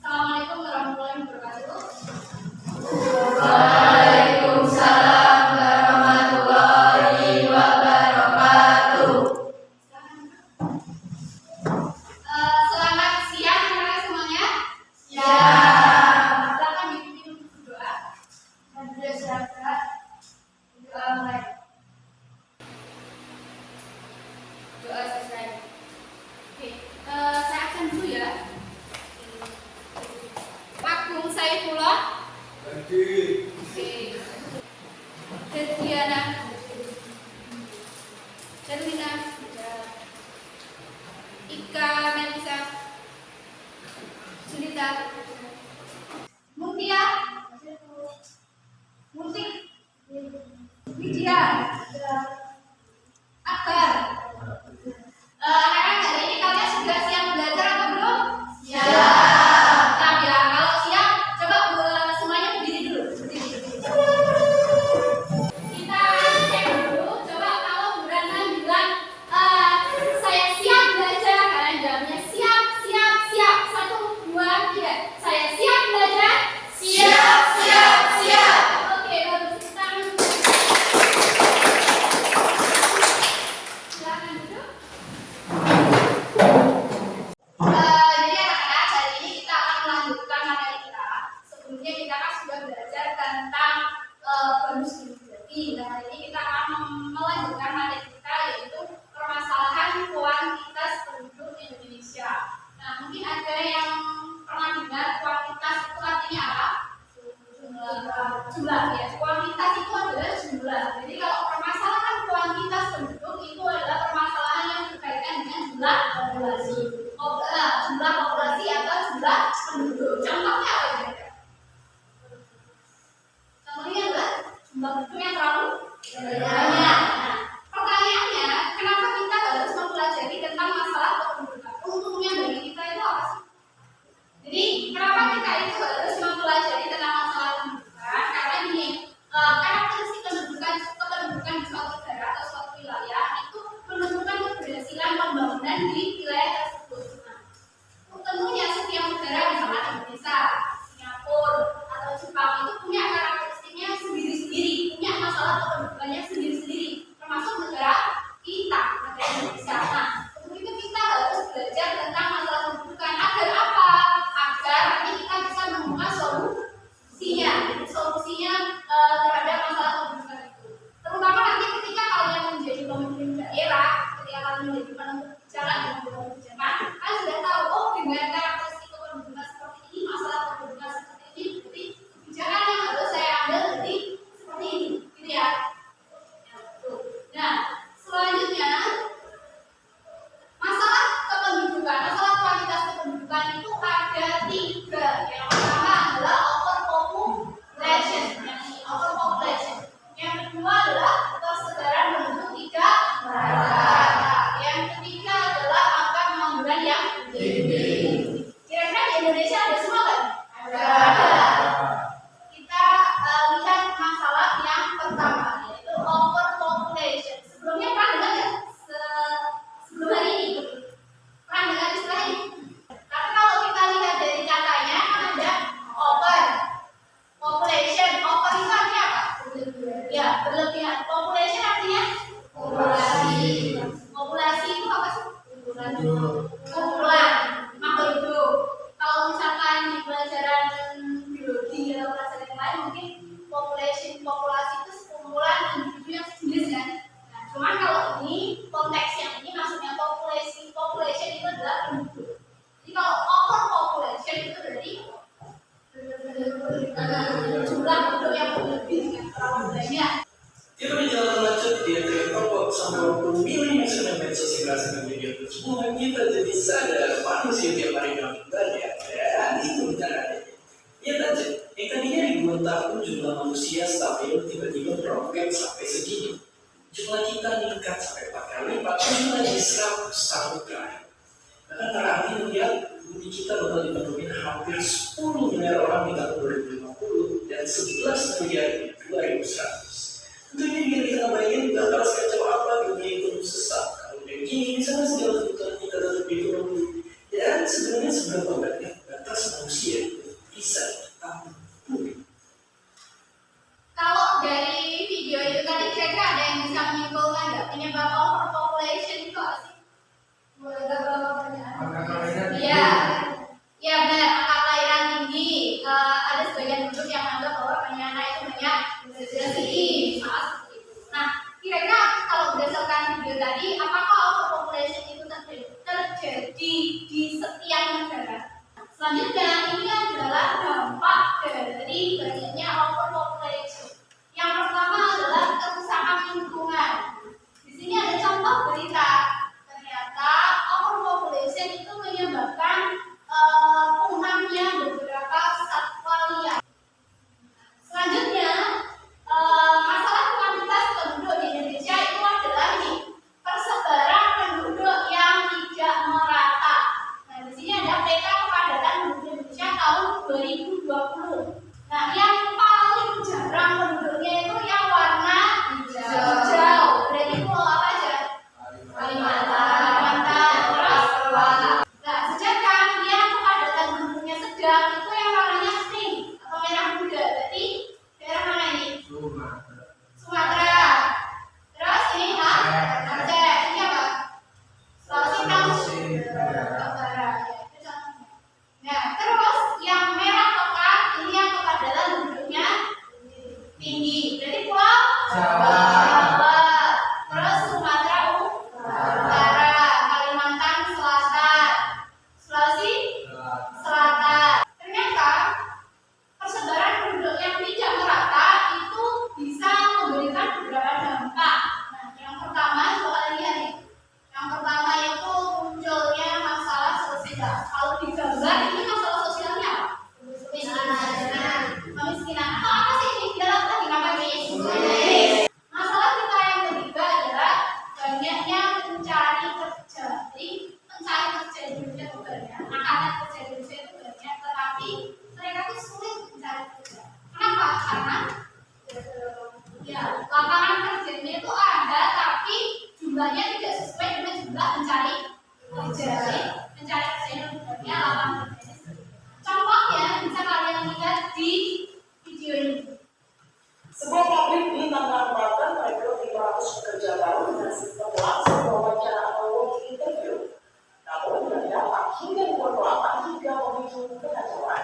Assalamualaikum warahmatullahi wabarakatuh. Waalaikumsalam warahmatullahi wabarakatuh. Selamat siang teman-teman semuanya. Ya. Silakan dipimpin untuk doa. Dan sudah silakan doa mulai. Doa selesai. Oke, saya akan dulu ya. Agung Saifullah. Hadir. Oke. Diana. Erwina. Ika Melisa. Sunita. Mutia. Musik. Widya. Akbar. Anak-anak hari ini kalian sudah siap belajar atau belum? Siap. Siap ya. Kalau siap, coba semuanya berdiri dulu. Kita cek dulu. Coba kalau Bu Rana bilang saya siap belajar, kalian jawabnya siap, siap, siap. 1, 2, 3. Saya siap belajar. Siap, siap, siap. Oke, bagus. Silakan duduk. Jadi anak-anak, hari ini kita akan melanjutkan materi kita. Sebelumnya kita kan sudah belajar tentang bonus demografi. Nah, hari ini kita akan melanjutkan materi kita, yaitu permasalahan kuantitas penduduk Indonesia. Nah, mungkin ada yang pernah dengar kuantitas itu artinya apa? Jumlah ya. Kuantitas itu adalah jumlah. Jadi kalau permasalahan kuantitas penduduk itu adalah permasalahan yang berkaitan dengan jumlah populasi. Jumlah populasi atau jumlah penduduk. Contohnya apa kira-kira? Contohnya adalah jumlah penduduk yang terlalu banyak. Nah, pertanyaannya, kenapa kita harus mempelajari tentang masalah kependudukan? Untungnya bagi kita itu apa sih? Jadi, kenapa kita itu harus mempelajari tentang masalah kependudukan? Karena gini, karakteristik kependudukan di suatu negara atau suatu wilayah itu menentukan keberhasilan pembangunan di wilayah tersebut. Nah, tentunya setiap negara, misalnya Indonesia, Singapura, atau Jepang itu punya karakteristiknya sendiri-sendiri, punya masalah kependudukannya sendiri-sendiri, termasuk negara kita, negara Indonesia. Nah, untuk itu kita harus belajar tentang masalah kependudukan agar apa? Agar nanti kita bisa menemukan solusinya, solusinya terhadap masalah kependudukan itu. Terutama nanti ketika kalian menjadi pemimpin daerah, ketika kalian menjadi penentu kebijakan dan membuat kebijakan, kalian sudah tahu, oh dengan karakteristik kependudukan seperti ini, masalah kependudukan seperti ini, berarti kebijakan yang harus saya ambil jadi seperti ini, gitu ya. Nah, selanjutnya masalah kependudukan, masalah kuantitas kependudukan itu ada 3. Yang pertama adalah overpopulation, yang kedua adalah kesetaraan penduduk tidak merata. Yang ketiga adalah angka pengangguran yang tinggi. Kira-kira di Indonesia ada semua kan? Ada. Kita lihat masalah yang pertama, yaitu overpopulation. Sebelumnya pernah dengar nggak? Sebelum hari ini pernah dengar istilah ini? manusia tiap hari dalam ibadah, dan itu caranya. Ya saja, yang tadinya ribuan tahun jumlah manusia stabil tiba-tiba meroket sampai segini. Jumlah kita meningkat sampai 4 kali lipat cuma di 100 tahun terakhir. Bahkan para ahli melihat bumi kita bakal dipenuhi hampir 10 miliar orang di tahun 2050 dan 11 miliar di 2100. Tentunya biar kita bayangin bakal sekacau apa dunia itu sesat. Kalau begini, misalnya segala kebutuhan kita tetap dipenuhi. Dan sebenarnya seberapa banyak batas manusia bisa ditampung. Kalau dari video itu tadi kira-kira ada yang bisa menyimpulkan nggak penyebab overpopulation itu apa sih? Boleh nggak bawa pertanyaan? Iya, ya benar. Angka kelahiran tinggi. Ada sebagian penduduk yang menganggap bahwa penyana itu banyak rezeki, salah seperti itu. Nah, kira-kira kalau berdasarkan video tadi, apakah overpopulation itu terjadi di setiap negara? Selanjutnya, ini adalah dampak dari banyaknya overpopulation. Yang pertama adalah kerusakan lingkungan. Di sini ada contoh berita. Ternyata overpopulation itu menyebabkan punahnya beberapa satwa liar. Selanjutnya, masalah kuantitas penduduk di Indonesia itu adalah ini, persebaran penduduk yang tidak merata. Nah, di sini ada peta kepadatan penduduk Indonesia tahun 2020. Nah, yang paling jarang penduduknya itu yang warna hijau. Berarti pulau apa aja? Kalimantan. Terus nah, sedangkan yang kepadatan penduduknya sedang itu yang warnanya pink atau merah muda. Berarti daerah mana ini? Sumatera. Terus ini Aceh. Ini apa? Sulawesi Tenggara. Nah, terus yang merah pekat ini yang kepadatan penduduknya tinggi. Berarti pulau Jawa. Terus Sumatera Utara, Kalimantan Selatan, Sulawesi Selatan. Ternyata persebaran penduduk yang tidak merata itu bisa memberikan beberapa dampak. Nah, yang pertama coba kalian lihat nih. Yang pertama itu munculnya masalah sosial. Kalau di gambar ini masalah sosialnya apa? Kemiskinan. Atau apa sih ini? Kita lihat lagi namanya masalah kita yang ketiga adalah banyaknya pencari kerja. Jadi pencari kerja di Indonesia itu banyak, angkatan kerja di Indonesia itu banyak, tetapi mereka itu sulit mencari kerja. Kenapa? Karena ya lapangan kerjanya itu ada, tapi jumlahnya tidak sesuai dengan jumlah pencari kerja. Jadi pencari kerja yang banyak, lapangan kerjanya sedikit. Contohnya bisa kalian lihat di video ini. Sebuah pabrik di Tangerang Banten merekrut 500 pekerja baru dengan sistem langsung wawancara atau walk-in interview. Namun berdampak hingga ribuan pelapor hingga memicu kekacauan.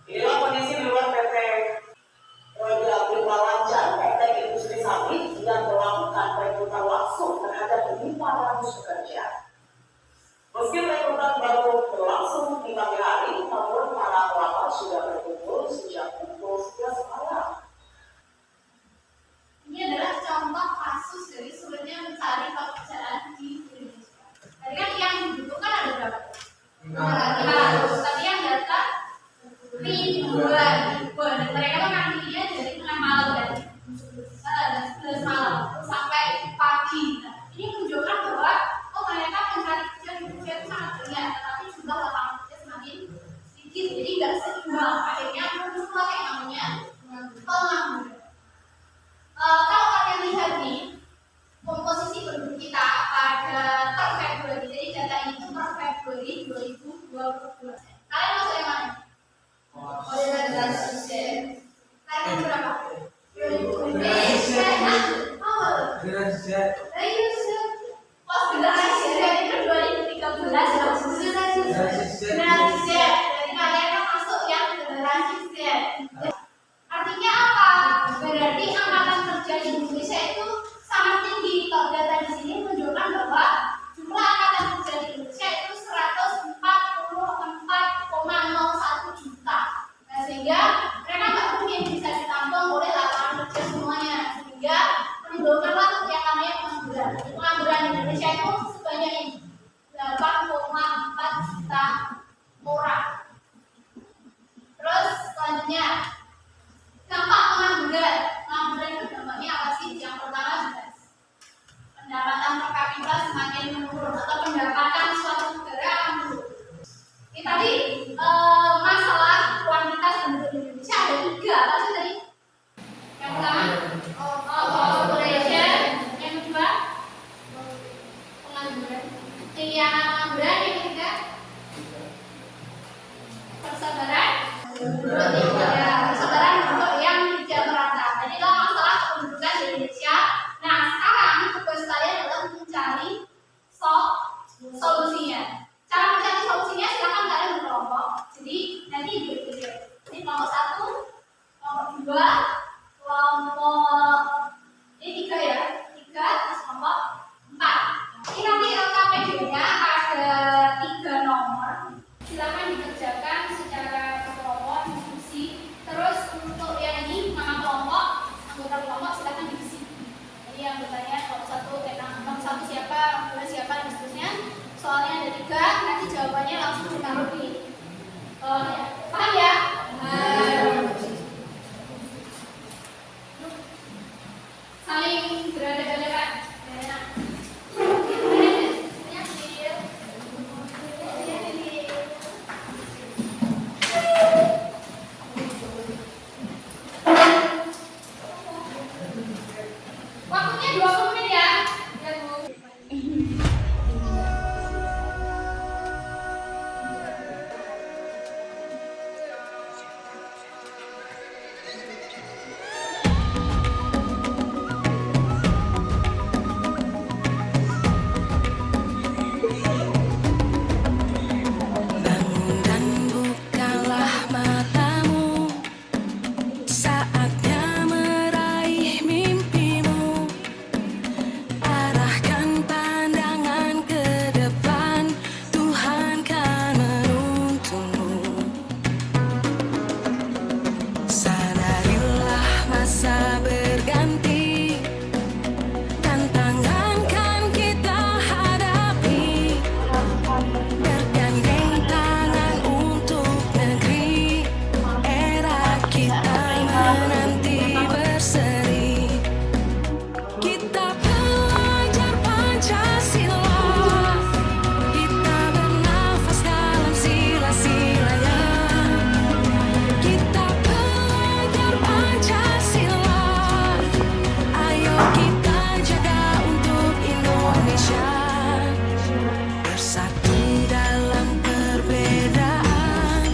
Inilah kondisi di luar PT Royal Lancar, PT Industri Sawit yang melakukan perekrutan langsung terhadap 500 pekerja. Meski perekrutan baru berlangsung di pagi hari, namun para pelamar sudah berkumpul sejak pukul 11 malam. Ini adalah contoh kasus dari sulitnya mencari pekerjaan di Indonesia. Tadi kan yang dibutuhkan ada berapa? 500. Tapi yang datang ribuan. Dan mereka tuh ngantrinya dari tengah malam dan 11 malam sampai pagi. Nah, ini menunjukkan bahwa ternyata pencari kerja di Indonesia itu sangat banyak, tetapi jumlah lapangan kerja semakin sedikit, jadi nggak seimbang. Akhirnya muncullah yang namanya pengangguran. Kalau kalian lihat nih komposisi penduduk kita pada per Februari, jadi data ini itu per Februari 2022. Kalian masuk yang mana? Kalian berapa? 2000. Pas generasi Z itu 2013 generasi Z. Jadi kalian kan masuk yang generasi Z. Artinya apa? Berarti angkatan kerja di Indonesia itu sangat tinggi. Kalau data di sini menunjukkan bahwa jumlah angkatan kerja di Indonesia itu 144,01 juta. Nah, sehingga mereka nggak mungkin bisa ditampung oleh lapangan kerja semuanya. Sehingga menimbulkanlah yang namanya pengangguran. kita orang. Terus selanjutnya dampak pengangguran. Pengangguran itu dampaknya apa sih? Yang pertama jelas pendapatan per kapita semakin menurun atau pendapatan suatu negara akan menurun. Ini tadi masalah kuantitas penduduk Indonesia ada 3 apa sih tadi? Yang pertama population, yang kedua pengangguran, yang ketiga persebaran untuk yang tidak merata. Jadi itu masalah kependudukan di Indonesia. Nah sekarang tugas kalian adalah mencari solusinya. Cara mencari solusinya silakan kalian berkelompok. Jadi nanti dibagi. Ini kelompok 1, kelompok 2, kelompok ini 3 ya, 3 terus kelompok 4. Ini nanti LKPD-nya ada 3 nomor. Silakan dikerjakan secara kelompok, diskusi. Terus untuk yang ini nama kelompok, anggota kelompok silakan diisi. Jadi yang bertanya kelompok 1 siapa, kemudian siapa dan seterusnya. Soalnya ada 3, nanti jawabannya langsung ditaruh di ya. Paham ya? Saling berhadapan-hadapan. Waktunya 20 menit ya. Ya, Bu. Dan bukalah matamu, saatnya meraih mimpimu. Arahkan pandangan ke depan, Tuhan kan menuntunmu. Sadarilah masa berganti, tantangan kan kita hadapi. Bergandeng tangan untuk negeri, era kita menanti berseri. Kita belajar Pancasila, kita bernafas dalam sila-silanya. Kita belajar Pancasila, ayo kita jaga untuk Indonesia. Bersatu dalam perbedaan,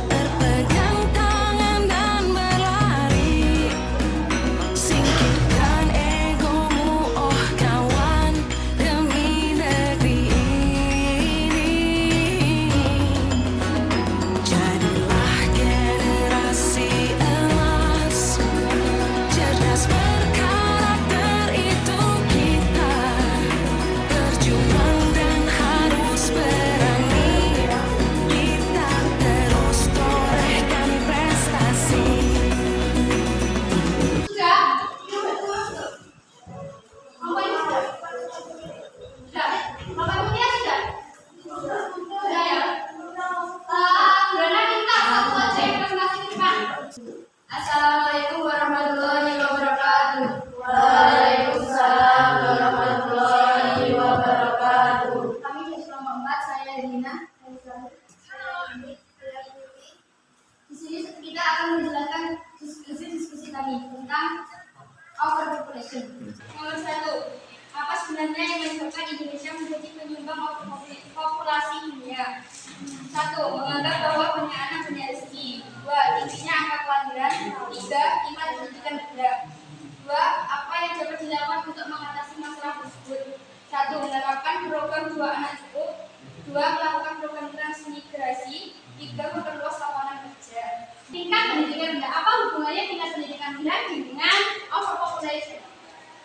berpegang tangan dan berlari. Singkirkan egomu, oh kawan, demi negeri ini. Jadilah generasi emas, cerdas berkarakter itu kita. Berjuang dan harus berani, kita terus torehkan prestasi. Sudah? Kelompok ini sudah? Sudah? Kelompok ini sudah? Sudah ya? Berana minta satu aja yang presentasi ke depan. Assalamualaikum warahmatullahi wabarakatuh. Waalaikumsalam warahmatullahi wabarakatuh. Kami dari kelompok 4, saya Rina. Di sini kita akan menjelaskan diskusi kami tentang overpopulation. Nomor 1, apa sebenarnya yang menyebabkan Indonesia menjadi penyumbang populasi dunia? 1. Menganggap bahwa banyak anak banyak rezeki. 2. Tingginya angka kelahiran. 3. Iman pendidikan rendah. 2. Apa yang dapat dilakukan untuk mengatasi masalah tersebut? 1. Menerapkan program 2 anak cukup. 2. Melakukan program transmigrasi. 3. Memperluas lapangan kerja. Tingkat pendidikan rendah. Apa hubungannya tingkat pendidikan rendah dengan overpopulation?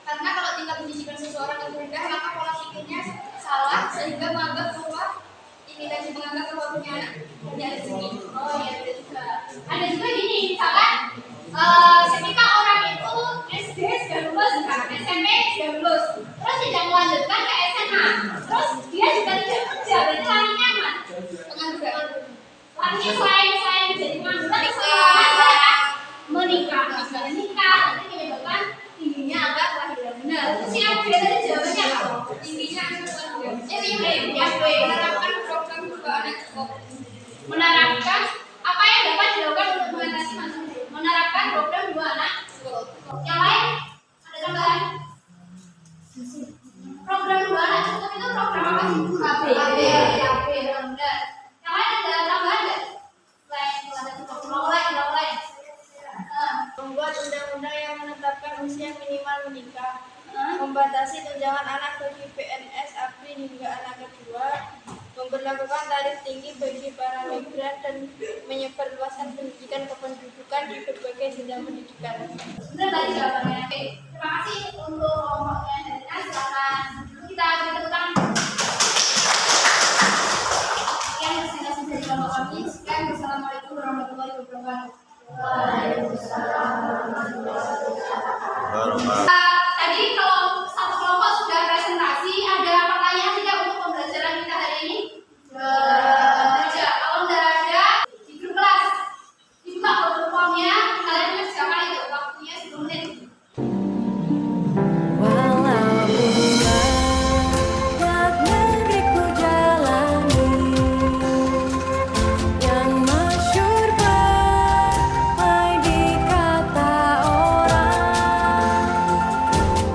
Karena kalau tingkat pendidikan seseorang itu rendah, maka pola pikirnya salah sehingga menganggap bahwa ini tadi menganggap bahwa punya anak punya rezeki. Oh iya, ada juga. Ada juga gini, misalkan ketika orang itu SD sudah lulus, SMP sudah lulus, terus tidak melanjutkan ke SMA, terus dia juga tidak kerja, berarti lagi nyaman. artinya selain jadi pengangguran ada menikah. Menikah nanti menyebabkan tingginya angka kelahiran. Benar. Terus yang beda dari jawabannya apa? Tingginya angka kelahiran. Menerapkan program dua anak cukup. Menerapkan apa yang dapat dilakukan untuk mengatasi masalah ini? Menerapkan program dua anak cukup. Yang lain ada tambahan? Program dua anak cukup itu program apa sih? KB. Benar. Yang lain ada tambahan nggak? Mulai. Membuat undang-undang yang menetapkan usia minimal menikah, membatasi tunjangan anak bagi PNS ABRI hingga anak kedua, memberlakukan tarif tinggi bagi para migran dan menyebarluaskan pendidikan kependudukan di berbagai jenjang pendidikan. Benar tadi jawabannya. Oke, terima kasih untuk kelompoknya Herina. Silakan kita beri tepuk tangan. Sekian presentasi dari kelompok kami. Sekian, wassalamualaikum warahmatullahi wabarakatuh. Tadi kalau satu kelompok sudah presentasi, ada pertanyaan tidak untuk pembelajaran kita hari ini? Ada. Kalau tidak ada, di grup kelas dibuka Google Form-nya, kalian kerjakan itu waktunya 10 menit. Walau banyak negeriku jalani, yang masyhur baik di kata orang,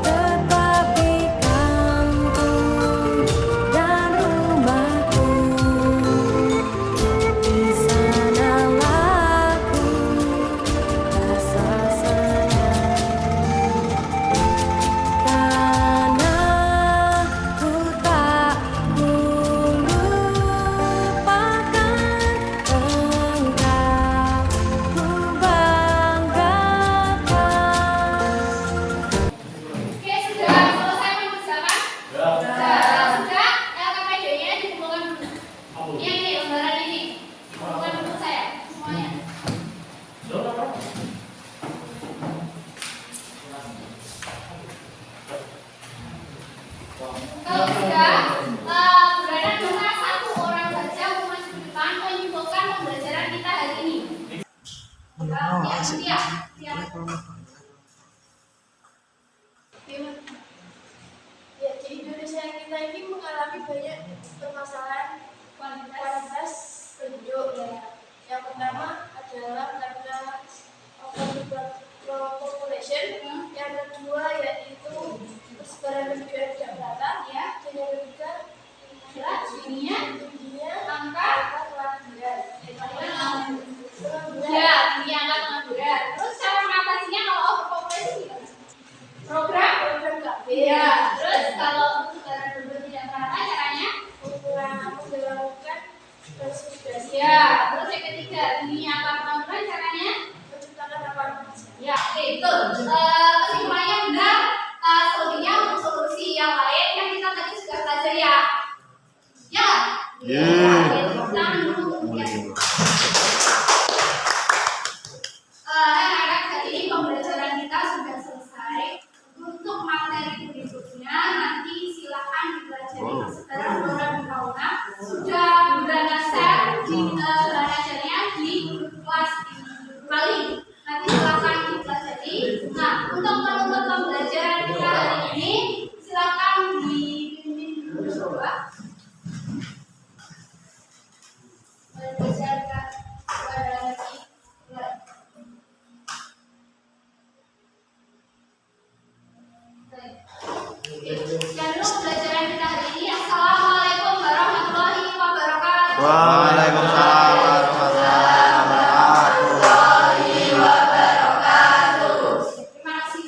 tetapi kampung dan rumahku, di sanalah ku rasa sayang. Karena ku tak lupakan engkau, ku banggakan. Oke, sudah selesai mengerjakan? Sudah. LKPD-nya dikumpulkan dulu. Ini lembaran ini. Dikumpulkan dulu saya semuanya. Kalau sudah, berada mana satu orang saja mau maju ke depan menyimpulkan pembelajaran kita hari ini. Siap. Ya, di Indonesia kita ini mengalami banyak permasalahan kualitas penduduk. Yang pertama adalah karena overpopulation. Yang kedua yaitu persebaran penduduk yang tidak merata. Dan yang ketiga tingginya angka kelahiran. Ya, ini angka pengangguran. Terus cara mengatasinya kalau overpopulation gimana? Program KB. Iya. Terus kalau persebaran penduduk tidak merata caranya? Melakukan konsolidasi. Ya. Terus yang ketiga, tingginya angka pengangguran caranya? Menciptakan lapangan kerja. Ya, oke, betul. Kesimpulannya benar. Selebihnya untuk solusi yang lain yang kita tadi sudah pelajari ya. Ya. Oke, tepuk tangan dulu kemudian. Anak-anak, hari ini pembelajaran kita sudah selesai. Untuk materi berikutnya nanti silakan dipelajari secara Flora dan Fauna. Sudah beberapa set di belajarnya di kelas kali. Nanti silakan dipelajari. Nah, untuk menutup pembelajaran kita hari ini, silakan dipimpin dulu coba. Belajar kepada lagi. Sekian dulu pembelajaran kita hari ini. Assalamualaikum warahmatullahi wabarakatuh. Waalaikumsalam warahmatullahi wabarakatuh. Terima kasih.